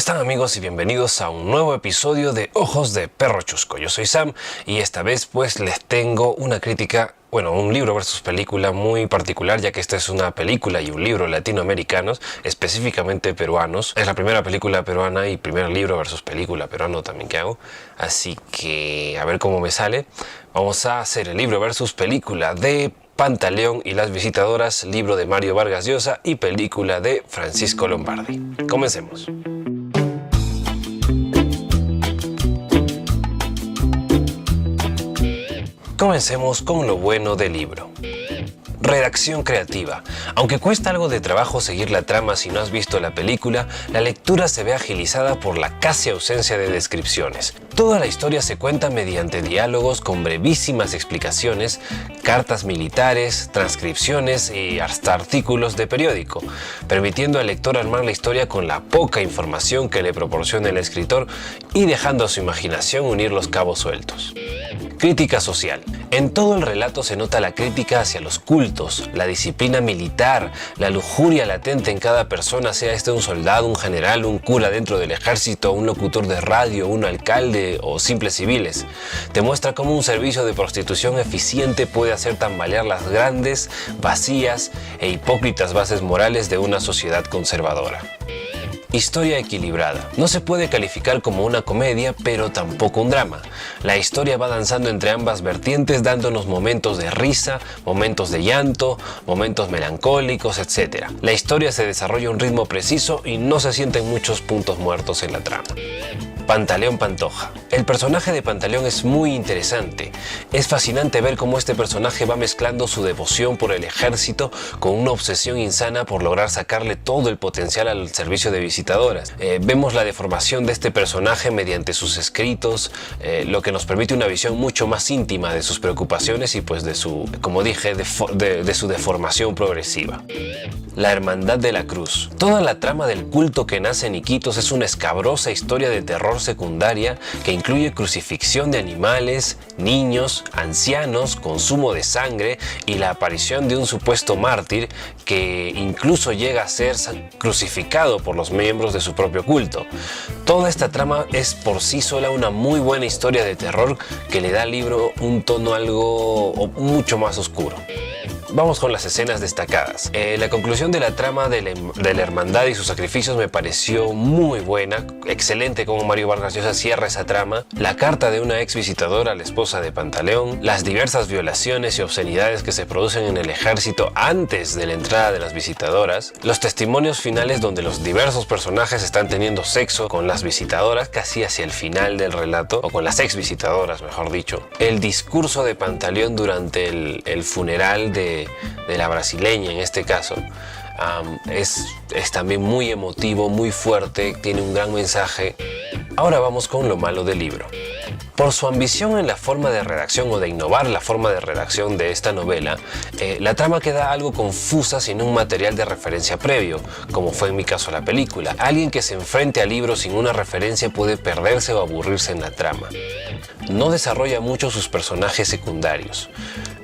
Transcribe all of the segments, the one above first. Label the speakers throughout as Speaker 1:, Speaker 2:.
Speaker 1: están, amigos? Y bienvenidos a un nuevo episodio de Ojos de Perro Chusco. Yo soy Sam y esta vez pues les tengo una crítica, un libro versus película muy particular, ya que esta es una película y un libro latinoamericanos, específicamente peruanos. Es la primera película peruana y primer libro versus película peruano también que hago, así que a ver cómo me sale. Vamos a hacer el libro versus película de Pantaleón y las visitadoras, libro de Mario Vargas Llosa y película de Francisco Lombardi. Comencemos. Comencemos con lo bueno del libro. Redacción creativa. Aunque cuesta algo de trabajo seguir la trama si no has visto la película, la lectura se ve agilizada por la casi ausencia de descripciones. Toda la historia se cuenta mediante diálogos con brevísimas explicaciones, cartas militares, transcripciones y hasta artículos de periódico, permitiendo al lector armar la historia con la poca información que le proporciona el escritor y dejando a su imaginación unir los cabos sueltos. Crítica social. En todo el relato se nota la crítica hacia los cultos, la disciplina militar, la lujuria latente en cada persona, sea este un soldado, un general, un cura dentro del ejército, un locutor de radio, un alcalde o simples civiles. Te muestra cómo un servicio de prostitución eficiente puede hacer tambalear las grandes, vacías e hipócritas bases morales de una sociedad conservadora. Historia equilibrada. No se puede calificar como una comedia, pero tampoco un drama. La historia va danzando entre ambas vertientes, dándonos momentos de risa, momentos de llanto, momentos melancólicos, etc. La historia se desarrolla a un ritmo preciso y no se sienten muchos puntos muertos en la trama. Pantaleón Pantoja. El personaje de Pantaleón es muy interesante. Es fascinante ver cómo este personaje va mezclando su devoción por el ejército con una obsesión insana por lograr sacarle todo el potencial al servicio de visitadoras. Vemos la deformación de este personaje mediante sus escritos, lo que nos permite una visión mucho más íntima de sus preocupaciones y pues de su, como dije, de su deformación progresiva. La Hermandad de la Cruz. Toda la trama del culto que nace en Iquitos es una escabrosa historia de terror secundaria que incluye crucifixión de animales, niños, ancianos, consumo de sangre y la aparición de un supuesto mártir que incluso llega a ser crucificado por los miembros de su propio culto. Toda esta trama es por sí sola una muy buena historia de terror que le da al libro un tono algo mucho más oscuro. Vamos con las escenas destacadas. La conclusión de la trama de la hermandad y sus sacrificios me pareció muy buena. Excelente como Mario Vargas Llosa cierra esa trama. La carta de una ex visitadora a la esposa de Pantaleón. Las diversas violaciones y obscenidades que se producen en el ejército antes de la entrada de las visitadoras. Los testimonios finales donde los diversos personajes están teniendo sexo con las visitadoras casi hacia el final del relato, o con las ex visitadoras mejor dicho. El discurso de Pantaleón durante el funeral de la brasileña en este caso es también muy emotivo, muy fuerte, tiene un gran mensaje. Ahora vamos con lo malo del libro. Por su ambición en la forma de redacción o de innovar la forma de redacción de esta novela, la trama queda algo confusa sin un material de referencia previo, como fue en mi caso la película. Alguien que se enfrente al libro sin una referencia puede perderse o aburrirse en la trama. No desarrolla mucho sus personajes secundarios.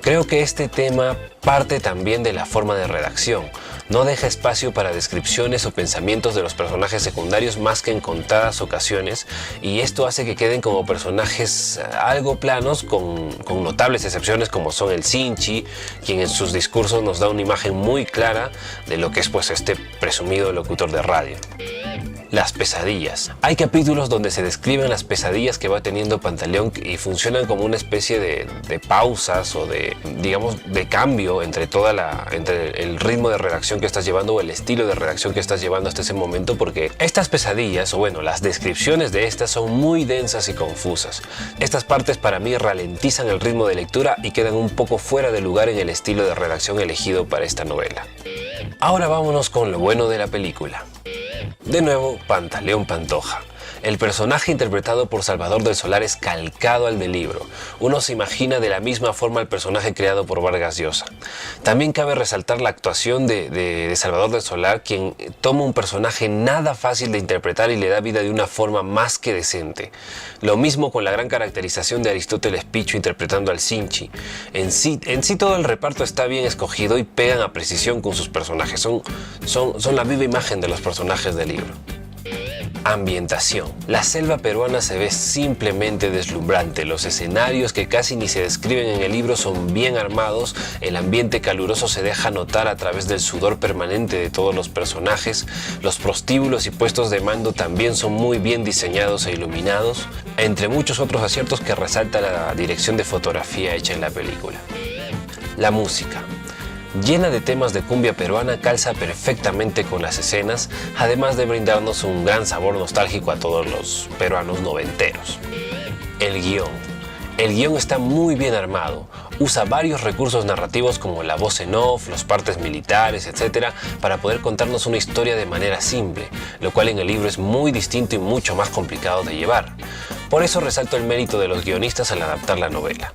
Speaker 1: Creo que este tema parte también de la forma de redacción. No deja espacio para descripciones o pensamientos de los personajes secundarios más que en contadas ocasiones, y esto hace que queden como personajes algo planos, con notables excepciones como son el Sinchi, quien en sus discursos nos da una imagen muy clara de lo que es pues este presumido locutor de radio. Las pesadillas. Hay capítulos donde se describen las pesadillas que va teniendo Pantaleón y funcionan como una especie de pausas o de cambio entre el ritmo de redacción que estás llevando o el estilo de redacción que estás llevando hasta ese momento, porque estas pesadillas, las descripciones de estas son muy densas y confusas. Estas partes para mí ralentizan el ritmo de lectura y quedan un poco fuera de lugar en el estilo de redacción elegido para esta novela. Ahora vámonos con lo bueno de la película. De nuevo, Pantaleón Pantoja. El personaje interpretado por Salvador del Solar es calcado al del libro. Uno se imagina de la misma forma el personaje creado por Vargas Llosa. También cabe resaltar la actuación de Salvador del Solar, quien toma un personaje nada fácil de interpretar y le da vida de una forma más que decente. Lo mismo con la gran caracterización de Aristóteles Picho interpretando al Sinchi. En sí todo el reparto está bien escogido y pegan a precisión con sus personajes. Son la viva imagen de los personajes del libro. Ambientación. La selva peruana se ve simplemente deslumbrante. Los escenarios, que casi ni se describen en el libro, son bien armados. El ambiente caluroso se deja notar a través del sudor permanente de todos los personajes. Los prostíbulos y puestos de mando también son muy bien diseñados e iluminados, entre muchos otros aciertos que resalta la dirección de fotografía hecha en la película. La música, llena de temas de cumbia peruana, calza perfectamente con las escenas, además de brindarnos un gran sabor nostálgico a todos los peruanos noventeros. El guión está muy bien armado, usa varios recursos narrativos como la voz en off, los partes militares, etc., para poder contarnos una historia de manera simple, lo cual en el libro es muy distinto y mucho más complicado de llevar. Por eso resalto el mérito de los guionistas al adaptar la novela.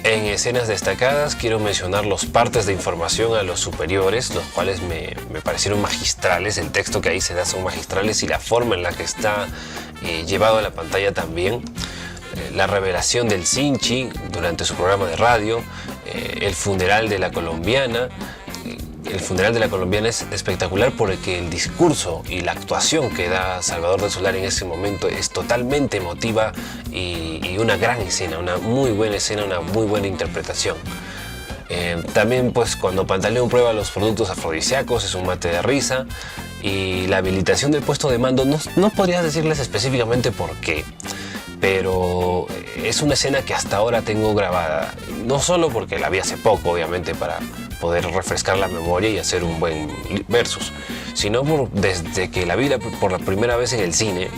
Speaker 1: En escenas destacadas quiero mencionar los partes de información a los superiores, los cuales me parecieron magistrales. El texto que ahí se da son magistrales y la forma en la que está llevado a la pantalla también. La revelación del Sinchi durante su programa de radio, el funeral de la colombiana. El funeral de la colombiana es espectacular porque el discurso y la actuación que da Salvador del Solar en ese momento es totalmente emotiva y una gran escena, una muy buena escena, una muy buena interpretación. También pues cuando Pantaleón prueba los productos afrodisíacos es un mate de risa, y la habilitación del puesto de mando no podría decirles específicamente por qué, pero es una escena que hasta ahora tengo grabada, no solo porque la vi hace poco, obviamente, para poder refrescar la memoria y hacer un buen versus, sino desde que la vi por la primera vez en el cine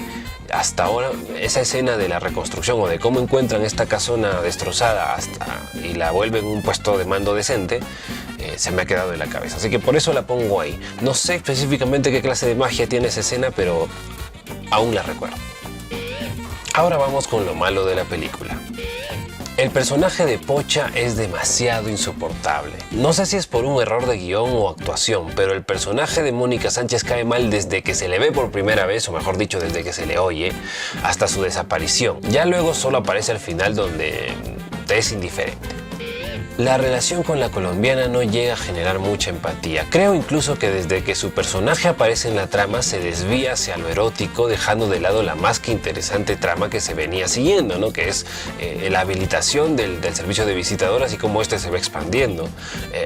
Speaker 1: hasta ahora. Esa escena de la reconstrucción o de cómo encuentran esta casona destrozada y la vuelven un puesto de mando decente, se me ha quedado en la cabeza, así que por eso la pongo ahí. No sé específicamente qué clase de magia tiene esa escena, pero aún la recuerdo. Ahora vamos con lo malo de la película. El personaje de Pocha es demasiado insoportable. No sé si es por un error de guión o actuación, pero el personaje de Mónica Sánchez cae mal desde que se le ve por primera vez, o mejor dicho, desde que se le oye, hasta su desaparición. Ya luego solo aparece al final, donde te es indiferente. La relación con la colombiana no llega a generar mucha empatía. Creo incluso que desde que su personaje aparece en la trama se desvía hacia lo erótico, dejando de lado la más que interesante trama que se venía siguiendo, ¿no? Que es la habilitación del servicio de visitadoras y cómo este se va expandiendo.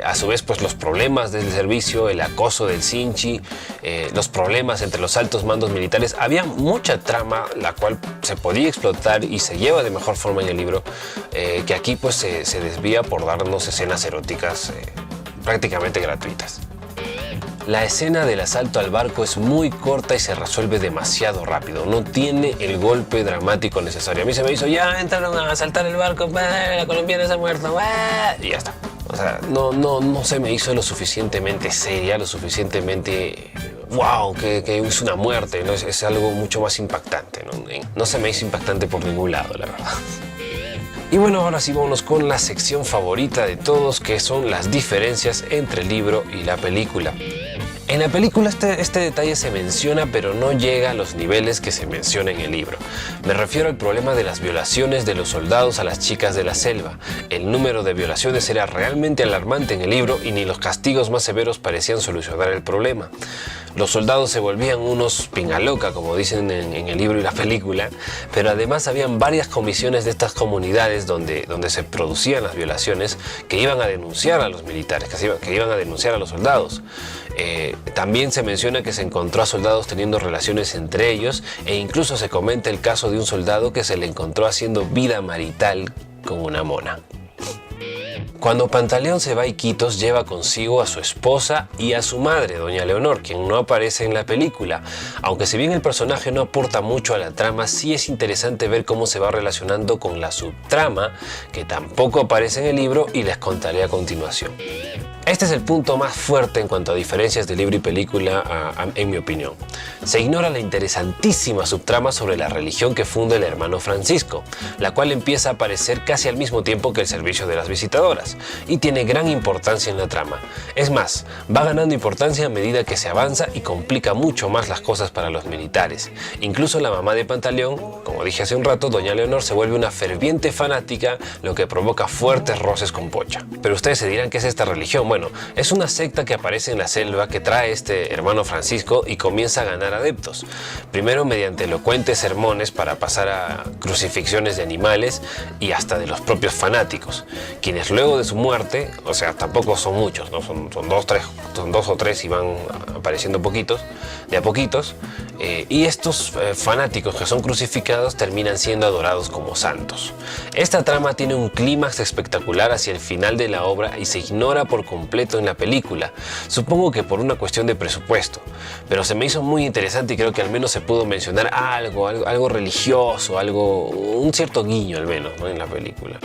Speaker 1: A su vez, pues los problemas del servicio, el acoso del Sinchi, los problemas entre los altos mandos militares. Había mucha trama la cual se podía explotar y se lleva de mejor forma en el libro, que aquí pues se desvía por darnos escenas eróticas prácticamente gratuitas. La escena del asalto al barco es muy corta y se resuelve demasiado rápido. No tiene el golpe dramático necesario. A mí se me hizo, ya entraron a asaltar el barco, la colombiana se ha muerto, y ya está. O sea, no se me hizo lo suficientemente seria, lo suficientemente wow, que es una muerte, ¿no? Es algo mucho más impactante, ¿no? No se me hizo impactante por ningún lado, la verdad. Y bueno, ahora sí vámonos con la sección favorita de todos, que son las diferencias entre el libro y la película. En la película este detalle se menciona, pero no llega a los niveles que se menciona en el libro. Me refiero al problema de las violaciones de los soldados a las chicas de la selva. El número de violaciones era realmente alarmante en el libro y ni los castigos más severos parecían solucionar el problema. Los soldados se volvían unos pingaloca, como dicen en el libro y la película, pero además habían varias comisiones de estas comunidades donde se producían las violaciones, que iban a denunciar a los militares, que iban a denunciar a los soldados. También se menciona que se encontró a soldados teniendo relaciones entre ellos, e incluso se comenta el caso de un soldado que se le encontró haciendo vida marital con una mona. Cuando Pantaleón se va a Iquitos, lleva consigo a su esposa y a su madre, doña Leonor, quien no aparece en la película. Aunque si bien el personaje no aporta mucho a la trama, sí es interesante ver cómo se va relacionando con la subtrama, que tampoco aparece en el libro y les contaré a continuación. Este es el punto más fuerte en cuanto a diferencias de libro y película, en mi opinión. Se ignora la interesantísima subtrama sobre la religión que funda el hermano Francisco, la cual empieza a aparecer casi al mismo tiempo que el servicio de las visitadoras, y tiene gran importancia en la trama. Es más, va ganando importancia a medida que se avanza y complica mucho más las cosas para los militares. Incluso la mamá de Pantaleón, como dije hace un rato, doña Leonor, se vuelve una ferviente fanática, lo que provoca fuertes roces con Pocha. Pero ustedes se dirán, ¿qué es esta religión? Bueno, bueno, es una secta que aparece en la selva que trae este hermano Francisco y comienza a ganar adeptos. Primero mediante elocuentes sermones para pasar a crucifixiones de animales y hasta de los propios fanáticos, quienes luego de su muerte, o sea, tampoco son muchos, ¿no? Son dos o tres y van apareciendo de a poquitos, y estos fanáticos que son crucificados terminan siendo adorados como santos. Esta trama tiene un clímax espectacular hacia el final de la obra y se ignora por completo en la película, supongo que por una cuestión de presupuesto, pero se me hizo muy interesante y creo que al menos se pudo mencionar algo religioso, un cierto guiño al menos, ¿no?, en la película.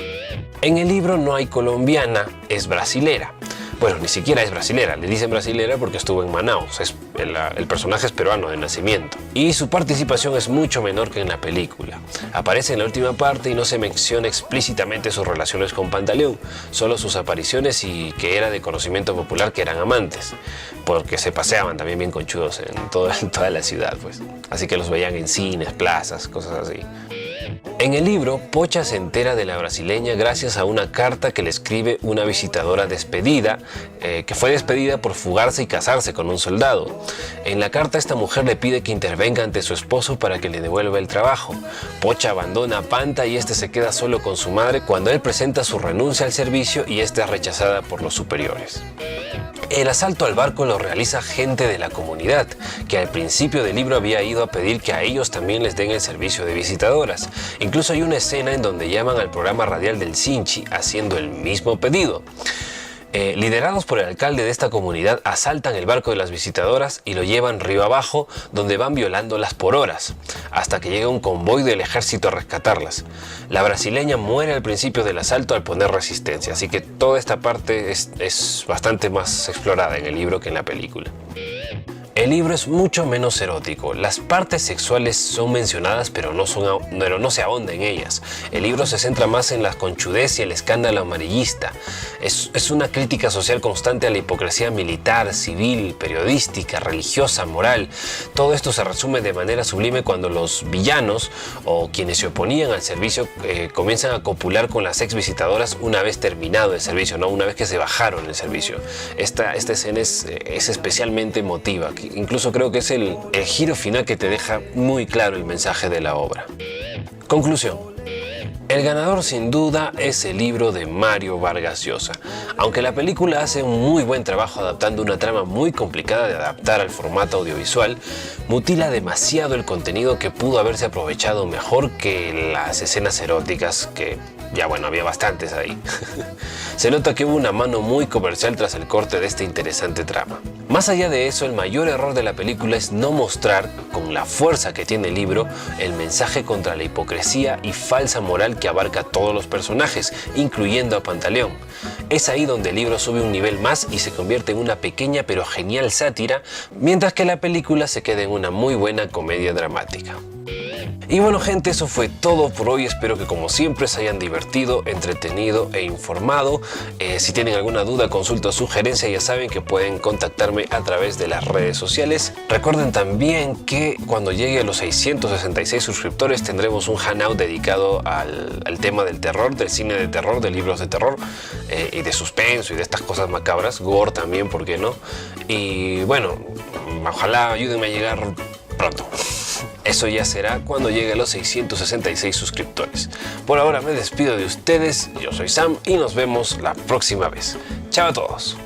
Speaker 1: En el libro no hay colombiana, es brasilera. Bueno, ni siquiera es brasilera, le dicen brasilera porque estuvo en Manaus, el personaje es peruano de nacimiento. Y su participación es mucho menor que en la película. Aparece en la última parte y no se menciona explícitamente sus relaciones con Pantaleón, solo sus apariciones y que era de conocimiento popular que eran amantes, porque se paseaban también bien conchudos en toda la ciudad, pues. Así que los veían en cines, plazas, cosas así. En el libro, Pocha se entera de la brasileña gracias a una carta que le escribe una visitadora despedida, que fue despedida por fugarse y casarse con un soldado. En la carta esta mujer le pide que intervenga ante su esposo para que le devuelva el trabajo. Pocha abandona a Panta y este se queda solo con su madre cuando él presenta su renuncia al servicio y esta es rechazada por los superiores. El asalto al barco lo realiza gente de la comunidad, que al principio del libro había ido a pedir que a ellos también les den el servicio de visitadoras. Incluso hay una escena en donde llaman al programa radial del Sinchi haciendo el mismo pedido. Liderados por el alcalde de esta comunidad, asaltan el barco de las visitadoras y lo llevan río abajo, donde van violándolas por horas, hasta que llega un convoy del ejército a rescatarlas. La brasileña muere al principio del asalto al poner resistencia, así que toda esta parte es bastante más explorada en el libro que en la película. El libro es mucho menos erótico. Las partes sexuales son mencionadas, pero no se ahonda en ellas. El libro se centra más en la conchudez y el escándalo amarillista. Es una crítica social constante a la hipocresía militar, civil, periodística, religiosa, moral. Todo esto se resume de manera sublime cuando los villanos o quienes se oponían al servicio comienzan a copular con las ex visitadoras una vez terminado el servicio, ¿no? Una vez que se bajaron el servicio. Esta escena es especialmente emotiva. Incluso creo que es el giro final que te deja muy claro el mensaje de la obra. Conclusión. El ganador sin duda es el libro de Mario Vargas Llosa. Aunque la película hace un muy buen trabajo adaptando una trama muy complicada de adaptar al formato audiovisual, mutila demasiado el contenido que pudo haberse aprovechado mejor que las escenas eróticas que ya bueno, había bastantes ahí. Se nota que hubo una mano muy comercial tras el corte de esta interesante trama. Más allá de eso, el mayor error de la película es no mostrar, con la fuerza que tiene el libro, el mensaje contra la hipocresía y falsa moral que abarca a todos los personajes, incluyendo a Pantaleón. Es ahí donde el libro sube un nivel más y se convierte en una pequeña pero genial sátira, mientras que la película se queda en una muy buena comedia dramática. Y bueno gente, eso fue todo por hoy. Espero que como siempre se hayan divertido, entretenido e informado. Si tienen alguna duda, consulta o sugerencia, ya saben que pueden contactarme a través de las redes sociales. Recuerden también que cuando llegue a los 666 suscriptores tendremos un hangout dedicado al tema del terror, del cine de terror, de libros de terror y de suspenso y de estas cosas macabras, gore también, ¿por qué no? Y bueno, ojalá ayúdenme a llegar pronto. Eso ya será cuando llegue a los 666 suscriptores. Por ahora me despido de ustedes, yo soy Sam y nos vemos la próxima vez. Chao a todos.